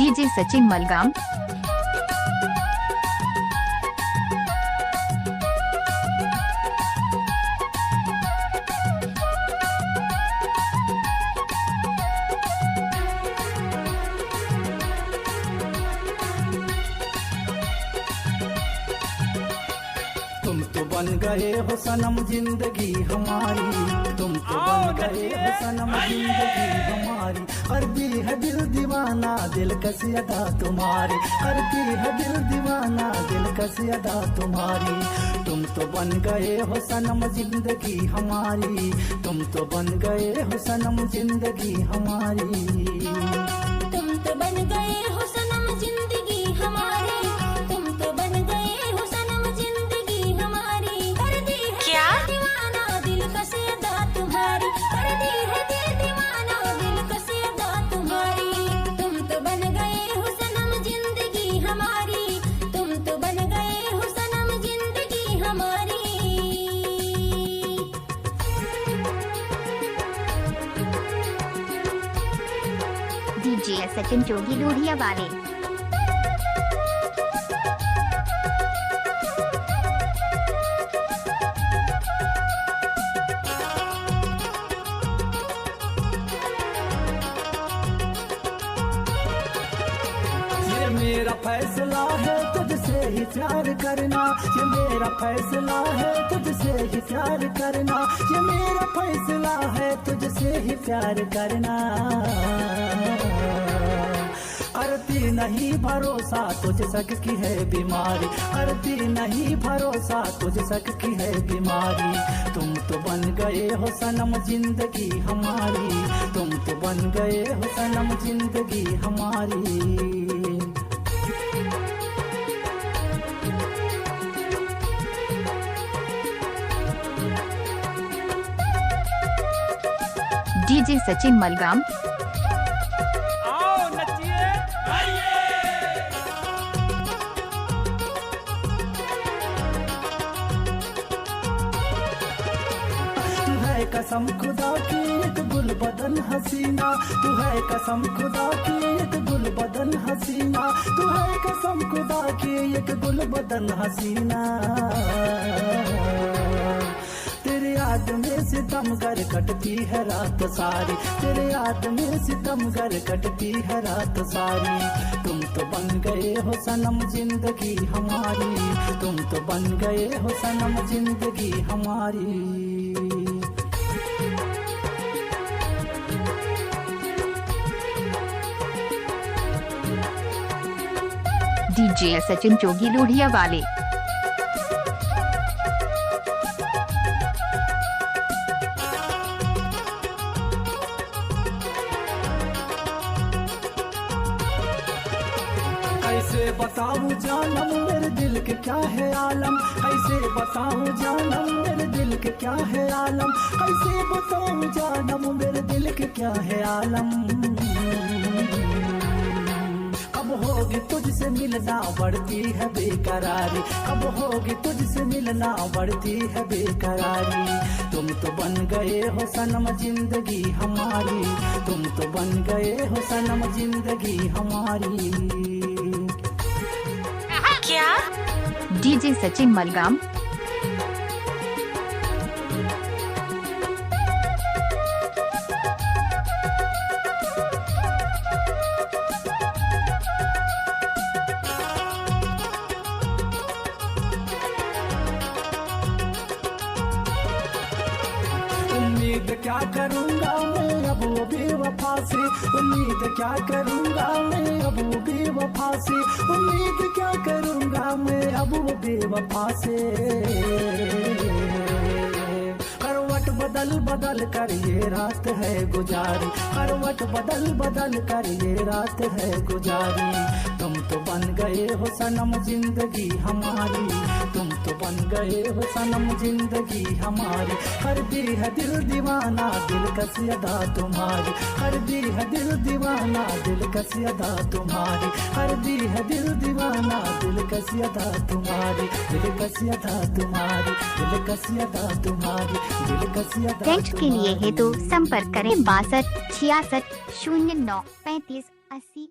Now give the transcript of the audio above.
DJ Sachin मलगाम। तुम तो बन गए हो सनम जिंदगी हमारी, तुम तो बन गए हो सनम जिंदगी हमारी। करती है दिल दीवाना दिल कसी अदा तुम्हारी, करती है दिल दीवाना दिल कसी अदा तुम्हारी। तुम तो बन गए हो सनम जिंदगी हमारी, तुम तो बन गए हो सनम जिंदगी हमारी। तुम तो बन गए हो सनम जिंदगी हमारी, तुम तो बन गए हो सनम जिंदगी हमारी। कर दी है क्या दीवाना दिल का सदा तुम्हारी, कर दी है दिल दीवाना दिल का सदा तुम्हारी। तुम तो बन गए हो सनम जिंदगी हमारी, तुम तो बन गए हो सनम जिंदगी हमारी। डीजे सचिन जोगी लोहिया वाले। ये मेरा फैसला है तुझसे ही प्यार करना, ये मेरा फैसला है तुझसे ही प्यार करना, ये मेरा फैसला है तुझसे ही प्यार करना। करती नहीं भरोसा तुझ सक की है बीमारी, करती नहीं भरोसा तुझ सक की है बीमारी। तुम तो बन गए हो सनम जिंदगी हमारी, तुम तो बन गए हो सनम जिंदगी हमारी। डीजे सचिन मलगाम। आओ नचिए तू है कसम खुदा की एक गुल बदन हसीना, तू है कसम खुदा की एक गुल बदन हसीना, तू है कसम खुदा की एक गुल बदन हसीना। तेरे याद में सितम कर कटती है रात सारी, तेरे याद में सितम कर कटती है रात सारी। तुम तो बन गए हो सनम जिंदगी हमारी, तुम तो बन गए हो सनम जिंदगी हमारी। डीजे सचिन जोगी लोहिया वाले। कैसे बताऊं जानम मेरे दिल के क्या है आलम, कैसे बताऊं जानम मेरे दिल के क्या है आलम, कैसे बताऊं जानम मेरे दिल के क्या है आलम। कब होगी तुझसे मिलना बढ़ती है बेकरारी, कब होगी तुझसे मिलना बढ़ती है बेकरारी। तुम तो बन गए हो सनम जिंदगी हमारी, तुम तो बन गए हो सनम जिंदगी हमारी। क्या डीजे सचिन मलगाम। उम्मीद क्या करूंगा मैं अब वो बेवफा से, उम्मीद क्या करूंगा मैं अब वो बेवफा से, उम्मीद क्या करूंगा मैं अब वो बेवफा से। करवट बदल बदल कर ये रात है गुजारी, करवट बदल बदल कर ये रात है गुजारी। तुम तो बन गए हो सनम जिंदगी हमारी, तुम तो बन गए हो सनम जिंदगी हमारी। कर दी है दिल दीवाना दिल कसी अदा तुम्हारी, कर दी है दिल दीवाना दिल कसी अदा तुम्हारी, कर दी है दिल दीवाना दिल कसी अदा तुम्हारी, दिल कसी अदा तुम्हारी, दिल कसी अदा तुम्हारी, दिल कसी अदा। टेक्स्ट के लिए है तो संपर्क करें 62 66 09 35 80।